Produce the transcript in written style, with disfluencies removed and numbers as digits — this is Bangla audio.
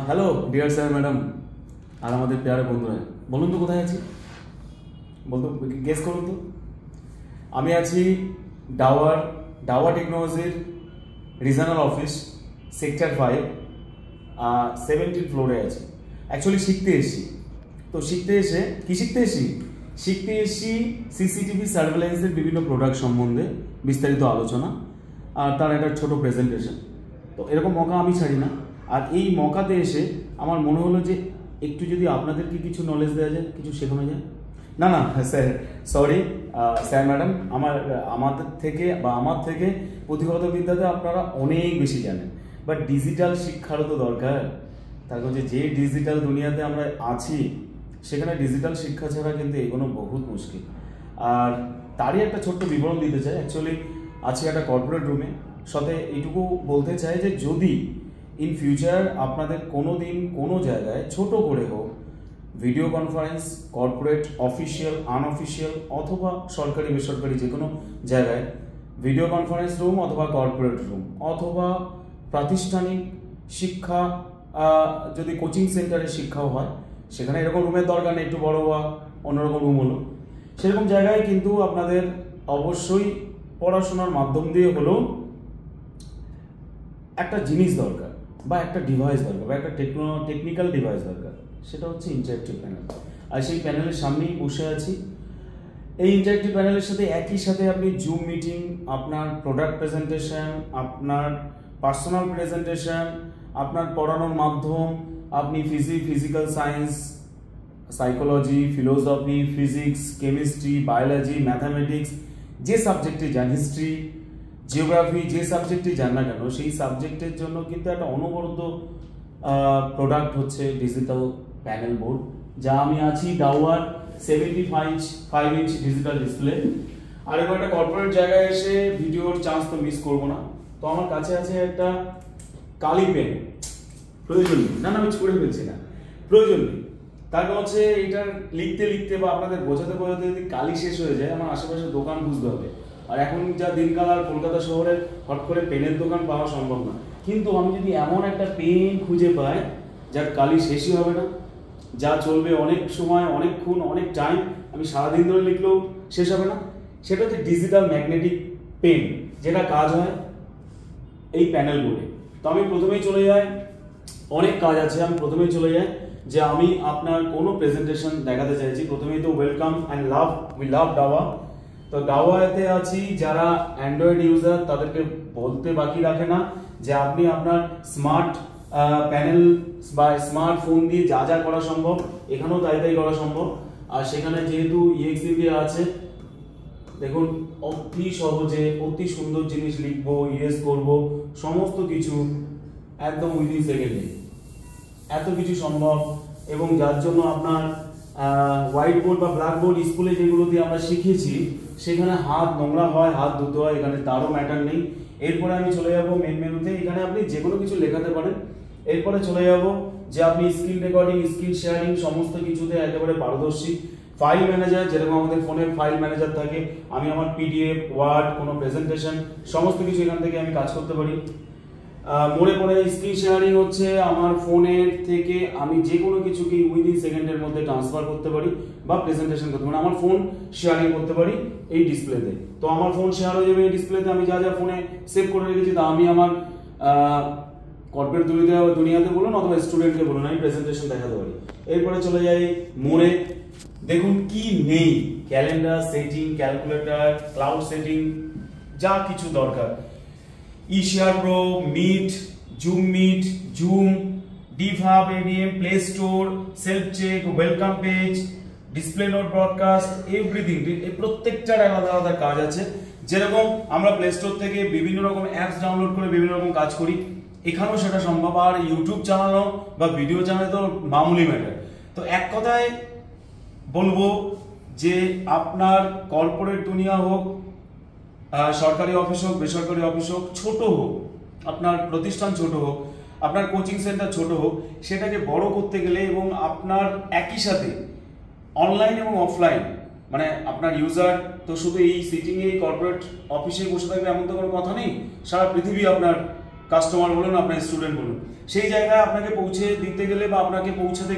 হ্যালো ডিয়ার স্যার ম্যাডাম আর আমাদের প্যারে বন্ধুরা, বলুন তো কোথায় আছি, বলতো গেস করুন তো। আমি আছি ডাওয়া টেকনোলজির রিজনাল অফিস সেক্টর 5 17 ফ্লোরে আছি। অ্যাকচুয়ালি শিখতে এসেছি, তো শিখতে এসেছি সিসিটিভি সার্ভেলেন্সের বিভিন্ন প্রোডাক্ট সম্বন্ধে বিস্তারিত আলোচনা আর তার একটা ছোট প্রেজেন্টেশন। তো এরকম মকা আমি ছাড়ি না, আর এই মকাতে এসে আমার মনে হলো যে একটু যদি আপনাদেরকে কিছু নলেজ দেওয়া যায়, কিছু শেখানো যায়। না স্যার, সরি স্যার ম্যাডাম, আমার থেকে পুঁথিগত বিদ্যাতে আপনারা অনেক বেশি জানেন, বাট ডিজিটাল শিক্ষারও তো দরকার। তার কারণ যে ডিজিটাল দুনিয়াতে আমরা আছি সেখানে ডিজিটাল শিক্ষা ছাড়া কিন্তু এগোনো বহুত মুশকিল। আর তারই একটা ছোট্ট বিবরণ দিতে চাই। অ্যাকচুয়ালি আছি একটা কর্পোরেট রুমে, সাথে এইটুকু বলতে চাই যে যদি ইন ফিউচার আপনাদের কোনো দিন কোনো জায়গায় ছোট করে হোক video conference, corporate, official, unofficial অথবা সরকারি বেসরকারি যে কোনো জায়গায় ভিডিও কনফারেন্স রুম অথবা কর্পোরেট রুম অথবা প্রাতিষ্ঠানিক শিক্ষা, যদি কোচিং সেন্টারে শিক্ষাও হয় সেখানে এরকম রুমের দরকার নেই, একটু বড় বা অন্যরকম রুম হলো, সেরকম জায়গায় কিন্তু আপনাদের অবশ্যই পড়াশোনার মাধ্যম দিয়ে হলেও একটা জিনিস দরকার বা একটা ডিভাইস দরকার বা একটা টেকনিক্যাল ডিভাইস দরকার, সেটা হচ্ছে ইন্টারেক্টিভ প্যানেল। আর সেই প্যানেলের সামনেই বসে আছি। এই ইন্টারেক্টিভ প্যানেলের সাথে একই সাথে আপনি জুম মিটিং, আপনার প্রোডাক্ট প্রেজেন্টেশন, আপনার পার্সোনাল প্রেজেন্টেশন, আপনার পড়ানোর মাধ্যম, আপনি physical science, psychology, philosophy, physics, chemistry, biology, mathematics, যে সাবজেক্টে যান, হিস্ট্রি, জিওগ্রাফি, যে সাবজেক্টে যান না কেন সেই সাবজেক্টের জন্য কিন্তু একটা অনবরত প্রোডাক্ট হচ্ছে ডিজিটাল প্যানেল বোর্ড, যা আমি আছি ডাওয়ার 75 ইঞ্চ ডিজিটাল ডিসপ্লে। আর এবার একটা কর্পোরেট জায়গায় এসে ভিডিওর চান্স তো মিস করবো না, তো আমার কাছে আছে একটা কালি পেন। প্রয়োজন নেই, না আমি ছুড়ে ফেলছি না, প্রয়োজন নেই। তার কারণ হচ্ছে এটা লিখতে বা আপনাদের বোঝাতে যদি কালি শেষ হয়ে যায় আমার আশেপাশে দোকান বুঝতে হবে। আর এখন যা দিনকাল, আর কলকাতা শহরে হট করে পেনের দোকান পাওয়া সম্ভব না। কিন্তু আমি যদি এমন একটা পেন খুঁজে পাই যার কালি শেষই হবে না, যা চলবে অনেক সময়, অনেকক্ষণ, অনেক টাইম, আমি সারাদিন ধরে লিখলেও শেষ হবে না, সেটা হচ্ছে ডিজিটাল ম্যাগনেটিক পেন, যেটা কাজ হয় এই প্যানেল বোর্ডে। তো আমি প্রথমেই চলে যাই, অনেক কাজ আছে, আমি প্রথমেই চলে যাই যে আমি আপনার কোনো প্রেজেন্টেশন দেখাতে চাইছি। প্রথমেই তো ওয়েলকাম অ্যান্ড উই লাভ ডাওয়া। তো ডাওয়াতে আছি যারা অ্যান্ড্রয়েড ইউজার তাদেরকে বলতে বাকি রাখে না যে আপনি আপনার স্মার্ট প্যানেল বা স্মার্টফোন দিয়ে যা করা সম্ভব এখানেও তাই করা সম্ভব। আর সেখানে যেহেতু EXE আছে, দেখুন অতি সহজে অতি সুন্দর জিনিস লিখবো, ইরেজ করব, সমস্ত কিছু একদম উইদিন সেকেন্ডে এত কিছু সম্ভব। এবং যার জন্য আপনার হোয়াইট বোর্ড বা ব্ল্যাক বোর্ড স্কুলে যেগুলো দিয়ে আমরা শিখেছি সেখানে হাত নোংরা হয়, হাত ধুতে হয়, এখানে তারও ম্যাটার নেই। এরপরে আমি চলে যাব মেন মেনুতে, এখানে আপনি যে কোনো কিছু লেখাতে পারেন। এরপরে চলে যাব যে আপনি স্ক্রিন রেকর্ডিং, স্ক্রিন শেয়ারিং সমস্ত কিছুতে একেবারে পারদর্শী। ফাইল ম্যানেজার, যেরকম আমাদের ফোনের ফাইল ম্যানেজার থাকে, আমি আমার PDF, ওয়ার্ড, কোনো প্রেজেন্টেশন সমস্ত কিছু এখান থেকে আমি কাজ করতে পারি। মনে পড়ে স্ক্রিন শেয়ারিং হচ্ছে আমার ফোনের থেকে আমি যে কোনো কিছুকে উইদিন সেকেন্ডের মধ্যে ট্রান্সফার করতে পারি বা প্রেজেন্টেশন করতে পারি, আমার ফোন শেয়ারিং করতে পারি এই ডিসপ্লেতে। তো আমার ফোন শেয়ার হয়ে যাবে এই ডিসপ্লেতে, আমি যা ফোনে সেভ করে রেখেছি তা আমি আমার কর্পোরেট দুনিয়াতে বলুন অথবা স্টুডেন্টকে বলুন আমি প্রেজেন্টেশন দেখাতে পারি। এরপরে চলে যাই মোড়ে, দেখুন কি নেই, calendar setting, calculator, cloud setting, যা কিছু দরকার, eShare Pro, Meet, Zoom Meet, Zoom, DFAB, ADM, Play Store, Self Check, Welcome Page, Display Note Broadcast, everything। এই প্রত্যেকটার আলাদা কাজ আছে। যেরকম আমরা প্লে স্টোর থেকে বিভিন্ন রকম অ্যাপস ডাউনলোড করে বিভিন্ন রকম কাজ করি, এখানেও সেটা সম্ভব। আর ইউটিউব চালানো বা ভিডিও চ্যানেল তো মামুলি ম্যাটার। তো এক কথায় বলবো যে আপনার কর্পোরেট দুনিয়া হোক, সরকারি অফিস হোক, বেসরকারি অফিস হোক, ছোট হোক, আপনার প্রতিষ্ঠান ছোট হোক, আপনার কোচিং সেন্টার ছোট হোক, সেটাকে বড় করতে গেলে এবং আপনার একই সাথে অনলাইন এবং অফলাইন, মানে আপনার ইউজার তো শুধু এই সিটিং এই কর্পোরেট অফিসে বসে থাকবে এমন তো কোনো কথা নেই, সারা পৃথিবী আপনার কাস্টমার বলুন, আপনার স্টুডেন্ট বলুন, সেই জায়গায় আপনাকে পৌঁছে দিতে গেলে বা আপনাকে পৌঁছাতে